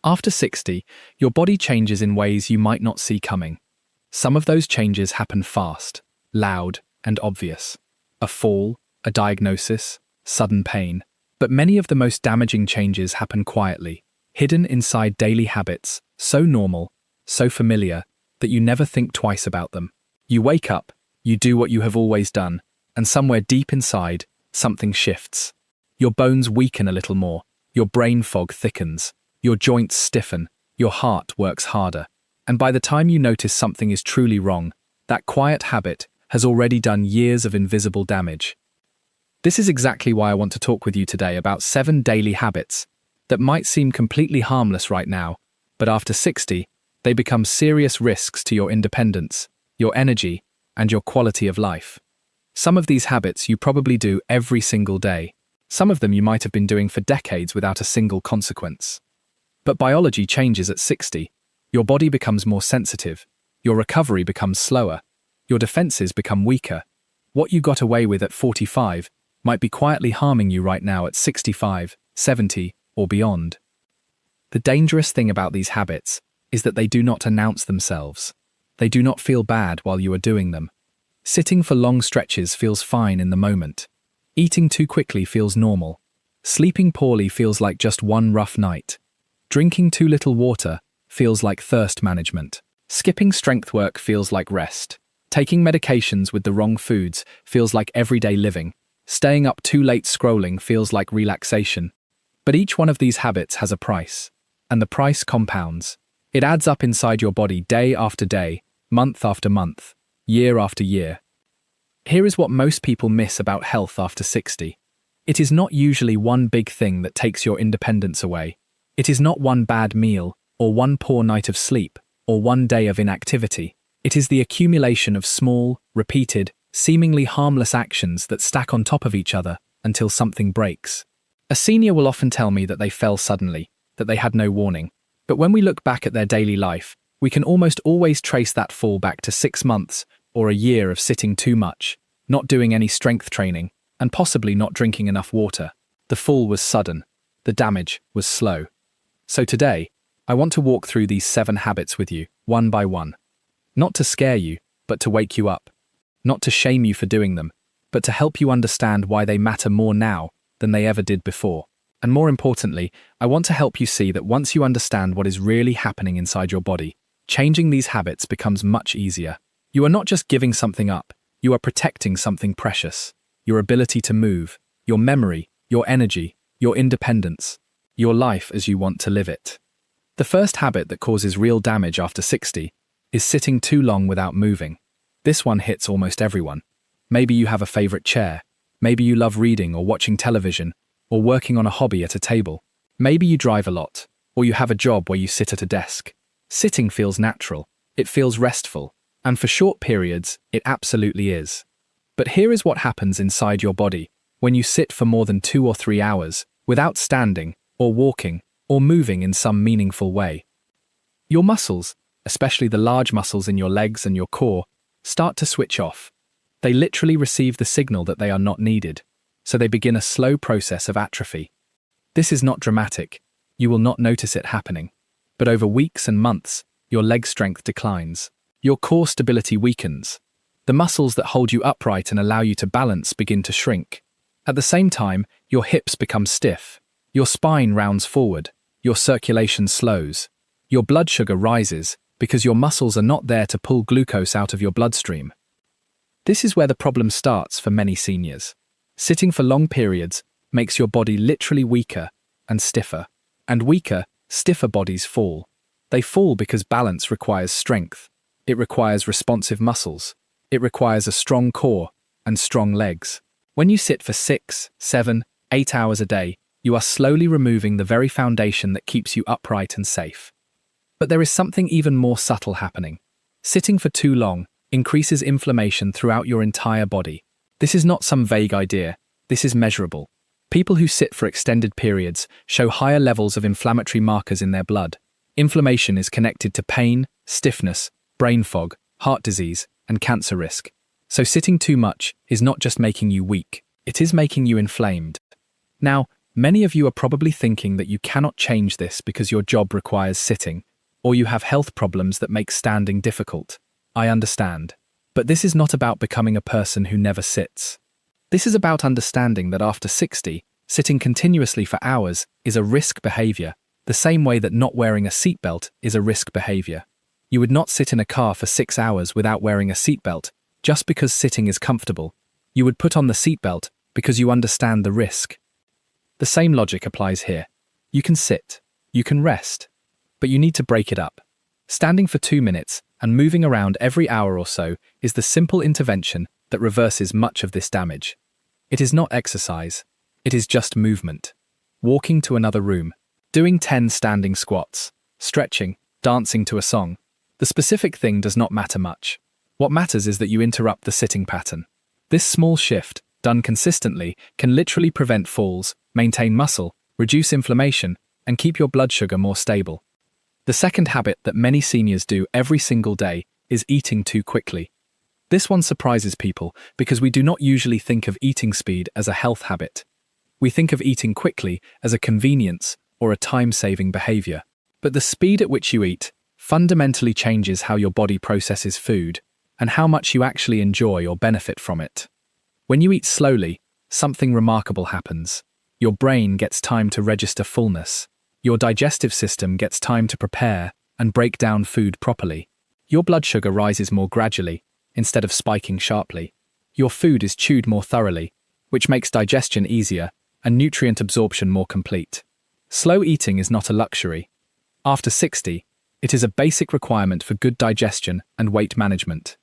After 60, your body changes in ways you might not see coming. Some of those changes happen fast, loud, and obvious. A fall, a diagnosis, sudden pain. But many of the most damaging changes happen quietly, hidden inside daily habits, so normal, so familiar, that you never think twice about them. You wake up, you do what you have always done, and somewhere deep inside, something shifts. Your bones weaken a little more, your brain fog thickens, your joints stiffen, your heart works harder. And by the time you notice something is truly wrong, that quiet habit has already done years of invisible damage. This is exactly why I want to talk with you today about 7 daily habits that might seem completely harmless right now, but after 60, they become serious risks to your independence, your energy, and your quality of life. Some of these habits you probably do every single day. Some of them you might have been doing for decades without a single consequence. But biology changes at 60. Your body becomes more sensitive, your recovery becomes slower, your defenses become weaker. What you got away with at 45 might be quietly harming you right now at 65, 70, or beyond. The dangerous thing about these habits is that they do not announce themselves. They do not feel bad while you are doing them. Sitting for long stretches feels fine in the moment. Eating too quickly feels normal. Sleeping poorly feels like just one rough night. Drinking too little water feels like thirst management. Skipping strength work feels like rest. Taking medications with the wrong foods feels like everyday living. Staying up too late scrolling feels like relaxation. But each one of these habits has a price. And the price compounds. It adds up inside your body day after day, month after month, year after year. Here is what most people miss about health after 60. It is not usually one big thing that takes your independence away. It is not one bad meal, or one poor night of sleep, or one day of inactivity. It is the accumulation of small, repeated, seemingly harmless actions that stack on top of each other until something breaks. A senior will often tell me that they fell suddenly, that they had no warning. But when we look back at their daily life, we can almost always trace that fall back to 6 months or a year of sitting too much, not doing any strength training, and possibly not drinking enough water. The fall was sudden. The damage was slow. So today, I want to walk through these 7 habits with you, one by one. Not to scare you, but to wake you up. Not to shame you for doing them, but to help you understand why they matter more now than they ever did before. And more importantly, I want to help you see that once you understand what is really happening inside your body, changing these habits becomes much easier. You are not just giving something up, you are protecting something precious. Your ability to move, your memory, your energy, your independence, your life as you want to live it. The first habit that causes real damage after 60 is sitting too long without moving. This one hits almost everyone. Maybe you have a favorite chair. Maybe you love reading or watching television, or working on a hobby at a table. Maybe you drive a lot, or you have a job where you sit at a desk. Sitting feels natural, it feels restful, and for short periods, it absolutely is. But here is what happens inside your body when you sit for more than 2 or 3 hours without standing, or walking, or moving in some meaningful way. Your muscles, especially the large muscles in your legs and your core, start to switch off. They literally receive the signal that they are not needed, so they begin a slow process of atrophy. This is not dramatic. You will not notice it happening. But over weeks and months, your leg strength declines. Your core stability weakens. The muscles that hold you upright and allow you to balance begin to shrink. At the same time, your hips become stiff. Your spine rounds forward. Your circulation slows. Your blood sugar rises because your muscles are not there to pull glucose out of your bloodstream. This is where the problem starts for many seniors. Sitting for long periods makes your body literally weaker and stiffer. And weaker, stiffer bodies fall. They fall because balance requires strength. It requires responsive muscles. It requires a strong core and strong legs. When you sit for 6, 7, 8 hours a day, you are slowly removing the very foundation that keeps you upright and safe. But there is something even more subtle happening. Sitting for too long increases inflammation throughout your entire body. This is not some vague idea. This is measurable. People who sit for extended periods show higher levels of inflammatory markers in their blood. Inflammation is connected to pain, stiffness, brain fog, heart disease, and cancer risk. So sitting too much is not just making you weak, it is making you inflamed. Now, Many of you are probably thinking that you cannot change this because your job requires sitting, or you have health problems that make standing difficult. I understand. But this is not about becoming a person who never sits. This is about understanding that after 60, sitting continuously for hours is a risk behavior, the same way that not wearing a seatbelt is a risk behavior. You would not sit in a car for 6 hours without wearing a seatbelt just because sitting is comfortable. You would put on the seatbelt because you understand the risk. The same logic applies here. You can sit, you can rest, but you need to break it up. Standing for 2 minutes and moving around every hour or so is the simple intervention that reverses much of this damage. It is not exercise, it is just movement. Walking to another room, doing 10 standing squats, stretching, dancing to a song. The specific thing does not matter much. What matters is that you interrupt the sitting pattern. This small shift, done consistently, can literally prevent falls, maintain muscle, reduce inflammation, and keep your blood sugar more stable. The second habit that many seniors do every single day is eating too quickly. This one surprises people because we do not usually think of eating speed as a health habit. We think of eating quickly as a convenience or a time-saving behavior. But the speed at which you eat fundamentally changes how your body processes food and how much you actually enjoy or benefit from it. When you eat slowly, something remarkable happens. Your brain gets time to register fullness. Your digestive system gets time to prepare and break down food properly. Your blood sugar rises more gradually, instead of spiking sharply. Your food is chewed more thoroughly, which makes digestion easier and nutrient absorption more complete. Slow eating is not a luxury. After 60, it is a basic requirement for good digestion and weight management.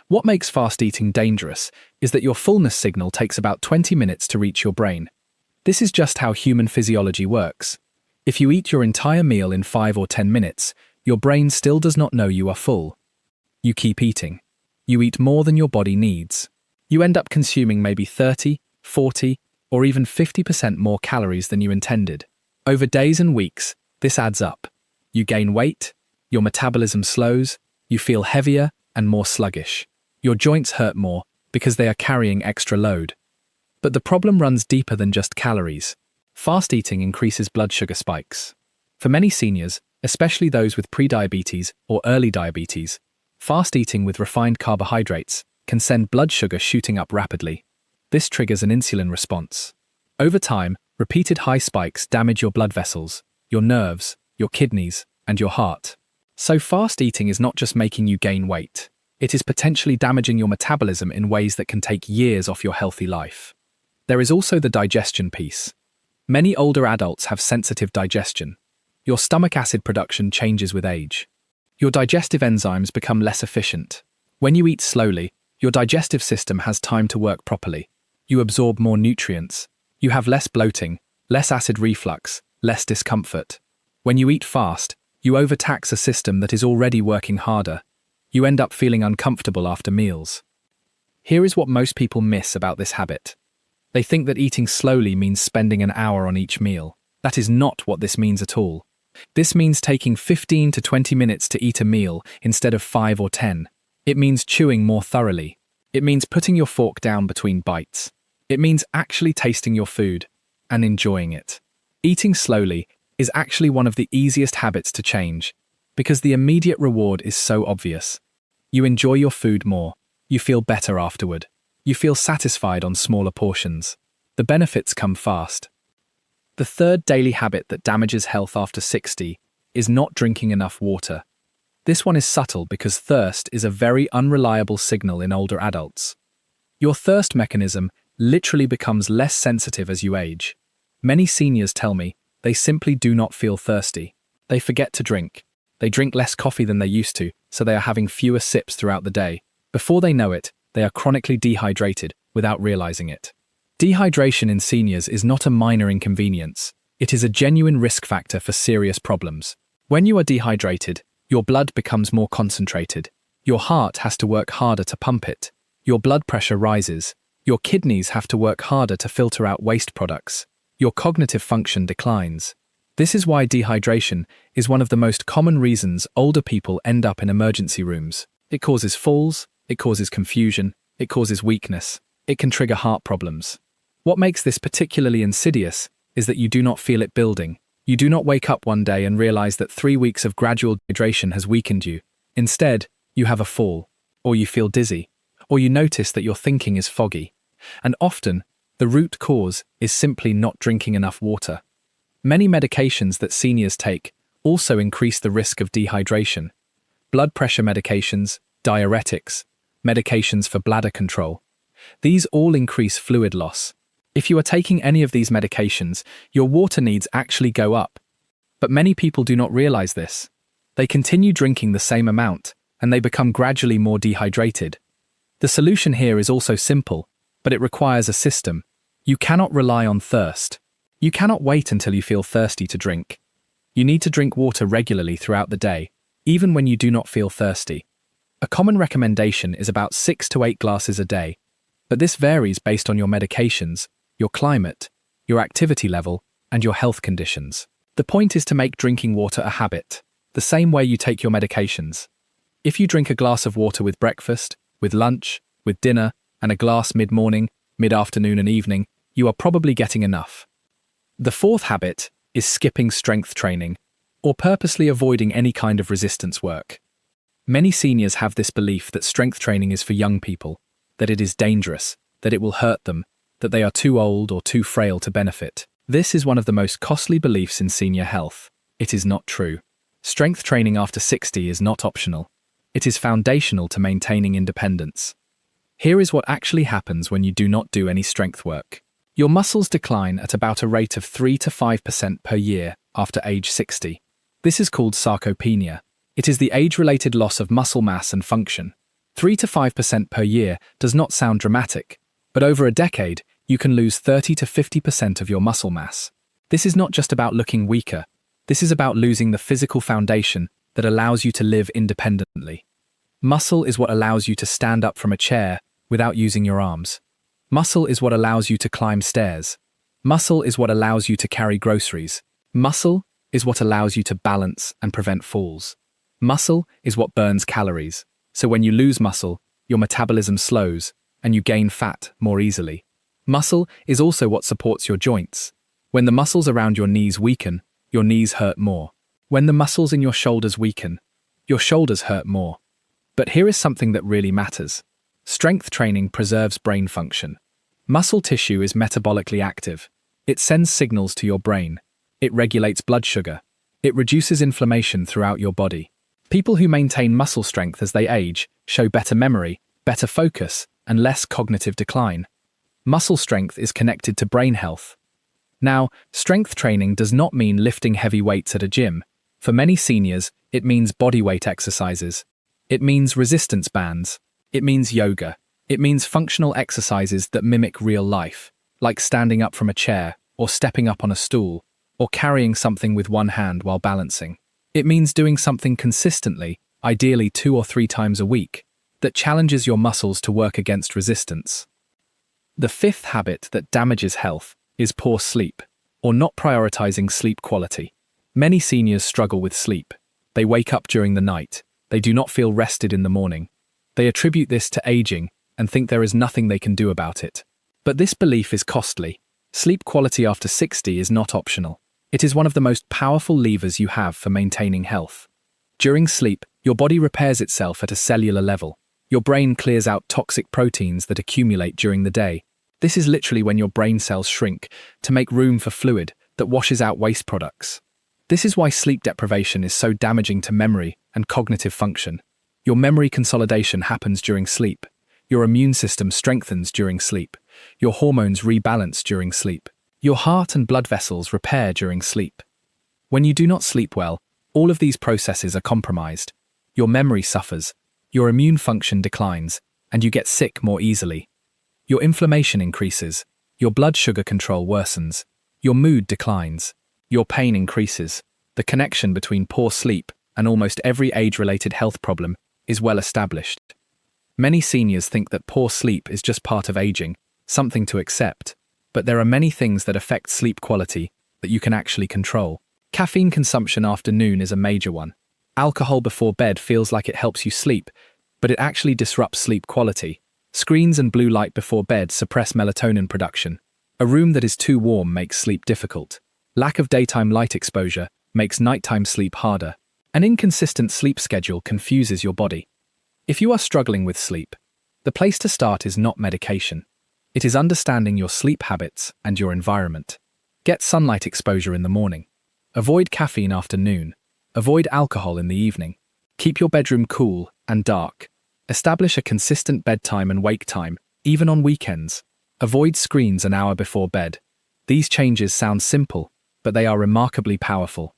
What makes fast eating dangerous is that your fullness signal takes about 20 minutes to reach your brain. This is just how human physiology works. If you eat your entire meal in 5 or 10 minutes, your brain still does not know you are full. You keep eating. You eat more than your body needs. You end up consuming maybe 30, 40, or even 50% more calories than you intended. Over days and weeks, this adds up. You gain weight, your metabolism slows, you feel heavier and more sluggish. Your joints hurt more because they are carrying extra load. But the problem runs deeper than just calories. Fast eating increases blood sugar spikes. For many seniors, especially those with prediabetes or early diabetes, fast eating with refined carbohydrates can send blood sugar shooting up rapidly. This triggers an insulin response. Over time, repeated high spikes damage your blood vessels, your nerves, your kidneys, and your heart. So fast eating is not just making you gain weight. It is potentially damaging your metabolism in ways that can take years off your healthy life. There is also the digestion piece. Many older adults have sensitive digestion. Your stomach acid production changes with age. Your digestive enzymes become less efficient. When you eat slowly, your digestive system has time to work properly. You absorb more nutrients. You have less bloating, less acid reflux, less discomfort. When you eat fast, you overtax a system that is already working harder. You end up feeling uncomfortable after meals. Here is what most people miss about this habit. They think that eating slowly means spending an hour on each meal. That is not what this means at all. This means taking 15 to 20 minutes to eat a meal instead of 5 or 10. It means chewing more thoroughly. It means putting your fork down between bites. It means actually tasting your food and enjoying it. Eating slowly is actually one of the easiest habits to change because the immediate reward is so obvious. You enjoy your food more. You feel better afterward. You feel satisfied on smaller portions. The benefits come fast. The third daily habit that damages health after 60 is not drinking enough water. This one is subtle because thirst is a very unreliable signal in older adults. Your thirst mechanism literally becomes less sensitive as you age. Many seniors tell me they simply do not feel thirsty. They forget to drink. They drink less coffee than they used to, so they are having fewer sips throughout the day. Before they know it, they are chronically dehydrated without realizing it. Dehydration in seniors is not a minor inconvenience. It is a genuine risk factor for serious problems. When you are dehydrated, your blood becomes more concentrated. Your heart has to work harder to pump it. Your blood pressure rises. Your kidneys have to work harder to filter out waste products. Your cognitive function declines. This is why dehydration is one of the most common reasons older people end up in emergency rooms. It causes falls, it causes confusion, it causes weakness, it can trigger heart problems. What makes this particularly insidious is that you do not feel it building. You do not wake up one day and realize that 3 weeks of gradual dehydration has weakened you. Instead, you have a fall, or you feel dizzy, or you notice that your thinking is foggy. And often, the root cause is simply not drinking enough water. Many medications that seniors take also increase the risk of dehydration. Blood pressure medications, diuretics, medications for bladder control. These all increase fluid loss. If you are taking any of these medications, your water needs actually go up. But many people do not realize this. They continue drinking the same amount, and they become gradually more dehydrated. The solution here is also simple, but it requires a system. You cannot rely on thirst. You cannot wait until you feel thirsty to drink. You need to drink water regularly throughout the day, even when you do not feel thirsty. A common recommendation is about 6 to 8 glasses a day, but this varies based on your medications, your climate, your activity level, and your health conditions. The point is to make drinking water a habit, the same way you take your medications. If you drink a glass of water with breakfast, with lunch, with dinner, and a glass mid-morning, mid-afternoon and evening, you are probably getting enough. The fourth habit is skipping strength training, or purposely avoiding any kind of resistance work. Many seniors have this belief that strength training is for young people, that it is dangerous, that it will hurt them, that they are too old or too frail to benefit. This is one of the most costly beliefs in senior health. It is not true. Strength training after 60 is not optional. It is foundational to maintaining independence. Here is what actually happens when you do not do any strength work. Your muscles decline at about a rate of 3 to 5% per year after age 60. This is called sarcopenia. It is the age-related loss of muscle mass and function. 3 to 5% per year does not sound dramatic, but over a decade, you can lose 30 to 50% of your muscle mass. This is not just about looking weaker. This is about losing the physical foundation that allows you to live independently. Muscle is what allows you to stand up from a chair without using your arms. Muscle is what allows you to climb stairs. Muscle is what allows you to carry groceries. Muscle is what allows you to balance and prevent falls. Muscle is what burns calories. So when you lose muscle, your metabolism slows and you gain fat more easily. Muscle is also what supports your joints. When the muscles around your knees weaken, your knees hurt more. When the muscles in your shoulders weaken, your shoulders hurt more. But here is something that really matters. Strength training preserves brain function. Muscle tissue is metabolically active. It sends signals to your brain. It regulates blood sugar. It reduces inflammation throughout your body. People who maintain muscle strength as they age show better memory, better focus, and less cognitive decline. Muscle strength is connected to brain health. Now, strength training does not mean lifting heavy weights at a gym. For many seniors, it means bodyweight exercises. It means resistance bands. It means yoga. It means functional exercises that mimic real life, like standing up from a chair, or stepping up on a stool, or carrying something with one hand while balancing. It means doing something consistently, ideally 2 or 3 times a week, that challenges your muscles to work against resistance. The fifth habit that damages health is poor sleep, or not prioritizing sleep quality. Many seniors struggle with sleep. They wake up during the night. They do not feel rested in the morning. They attribute this to aging and think there is nothing they can do about it. But this belief is costly. Sleep quality after 60 is not optional. It is one of the most powerful levers you have for maintaining health. During sleep, your body repairs itself at a cellular level. Your brain clears out toxic proteins that accumulate during the day. This is literally when your brain cells shrink to make room for fluid that washes out waste products. This is why sleep deprivation is so damaging to memory and cognitive function. Your memory consolidation happens during sleep. Your immune system strengthens during sleep. Your hormones rebalance during sleep. Your heart and blood vessels repair during sleep. When you do not sleep well, all of these processes are compromised. Your memory suffers, your immune function declines, and you get sick more easily. Your inflammation increases, your blood sugar control worsens, your mood declines, your pain increases. The connection between poor sleep and almost every age-related health problem is well established. Many seniors think that poor sleep is just part of aging, something to accept. But there are many things that affect sleep quality that you can actually control. Caffeine consumption after noon is a major one. Alcohol before bed feels like it helps you sleep, but it actually disrupts sleep quality. Screens and blue light before bed suppress melatonin production. A room that is too warm makes sleep difficult. Lack of daytime light exposure makes nighttime sleep harder. An inconsistent sleep schedule confuses your body. If you are struggling with sleep, the place to start is not medication. It is understanding your sleep habits and your environment. Get sunlight exposure in the morning. Avoid caffeine after noon. Avoid alcohol in the evening. Keep your bedroom cool and dark. Establish a consistent bedtime and wake time, even on weekends. Avoid screens an hour before bed. These changes sound simple, but they are remarkably powerful.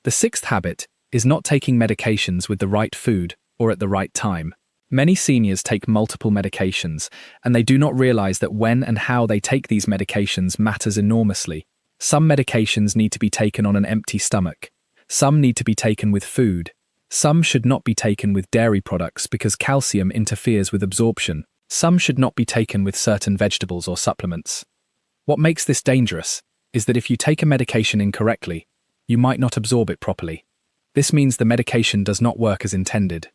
The sixth habit is not taking medications with the right food or at the right time. Many seniors take multiple medications, and they do not realize that when and how they take these medications matters enormously. Some medications need to be taken on an empty stomach. Some need to be taken with food. Some should not be taken with dairy products because calcium interferes with absorption. Some should not be taken with certain vegetables or supplements. What makes this dangerous is that if you take a medication incorrectly, you might not absorb it properly. This means the medication does not work as intended.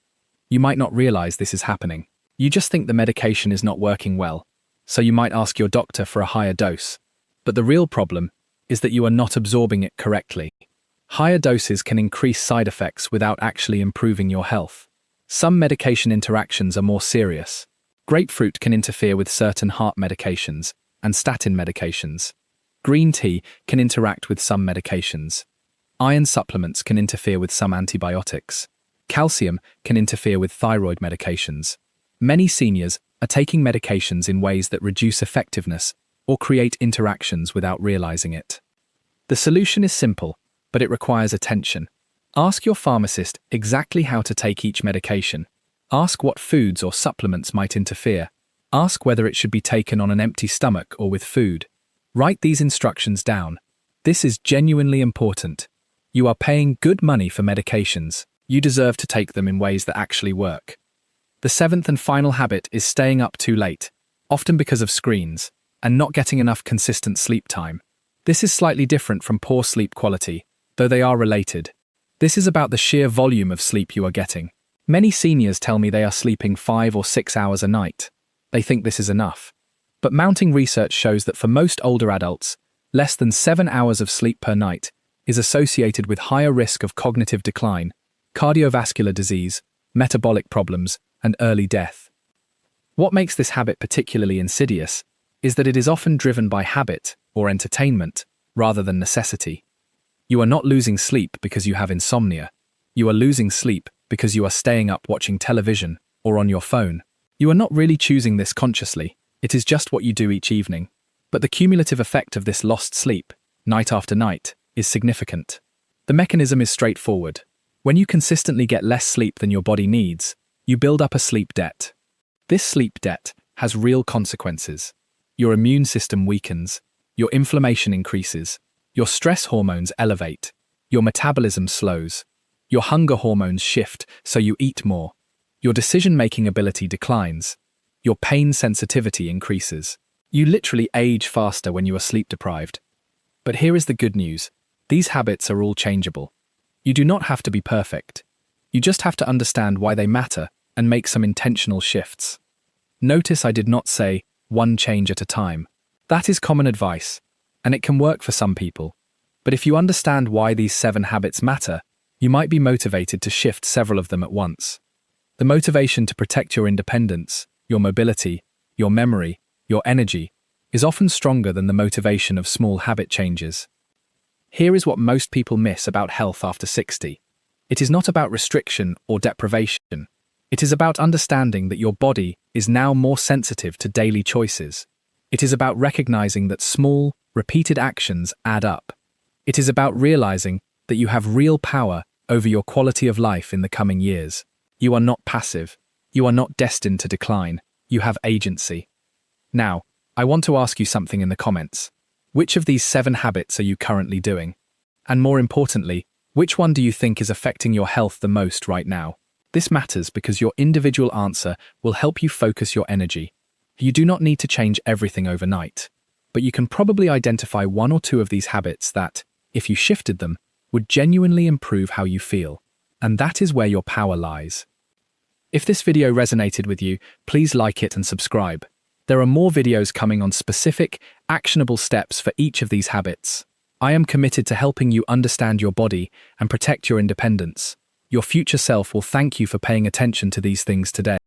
You might not realize this is happening. You just think the medication is not working well, so you might ask your doctor for a higher dose. But the real problem is that you are not absorbing it correctly. Higher doses can increase side effects without actually improving your health. Some medication interactions are more serious. Grapefruit can interfere with certain heart medications and statin medications. Green tea can interact with some medications. Iron supplements can interfere with some antibiotics. Calcium can interfere with thyroid medications. Many seniors are taking medications in ways that reduce effectiveness or create interactions without realizing it. The solution is simple, but it requires attention. Ask your pharmacist exactly how to take each medication. Ask what foods or supplements might interfere. Ask whether it should be taken on an empty stomach or with food. Write these instructions down. This is genuinely important. You are paying good money for medications. You deserve to take them in ways that actually work. The seventh and final habit is staying up too late, often because of screens, and not getting enough consistent sleep time. This is slightly different from poor sleep quality, though they are related. This is about the sheer volume of sleep you are getting. Many seniors tell me they are sleeping 5 or 6 hours a night. They think this is enough. But mounting research shows that for most older adults, less than 7 hours of sleep per night is associated with higher risk of cognitive decline, cardiovascular disease, metabolic problems, and early death. What makes this habit particularly insidious is that it is often driven by habit or entertainment rather than necessity. You are not losing sleep because you have insomnia. You are losing sleep because you are staying up watching television or on your phone. You are not really choosing this consciously. It is just what you do each evening. But the cumulative effect of this lost sleep, night after night, is significant. The mechanism is straightforward. When you consistently get less sleep than your body needs, you build up a sleep debt. This sleep debt has real consequences. Your immune system weakens, your inflammation increases, your stress hormones elevate, your metabolism slows, your hunger hormones shift so you eat more, your decision-making ability declines, your pain sensitivity increases. You literally age faster when you are sleep-deprived. But here is the good news. These habits are all changeable. You do not have to be perfect. You just have to understand why they matter and make some intentional shifts. Notice I did not say one change at a time. That is common advice, and it can work for some people. But if you understand why these 7 habits matter, you might be motivated to shift several of them at once. The motivation to protect your independence, your mobility, your memory, your energy, is often stronger than the motivation of small habit changes. Here is what most people miss about health after 60. It is not about restriction or deprivation. It is about understanding that your body is now more sensitive to daily choices. It is about recognizing that small, repeated actions add up. It is about realizing that you have real power over your quality of life in the coming years. You are not passive. You are not destined to decline. You have agency. Now, I want to ask you something in the comments. Which of these 7 habits are you currently doing? And more importantly, which one do you think is affecting your health the most right now? This matters because your individual answer will help you focus your energy. You do not need to change everything overnight, but you can probably identify 1 or 2 of these habits that, if you shifted them, would genuinely improve how you feel. And that is where your power lies. If this video resonated with you, please like it and subscribe. There are more videos coming on specific, actionable steps for each of these habits. I am committed to helping you understand your body and protect your independence. Your future self will thank you for paying attention to these things today.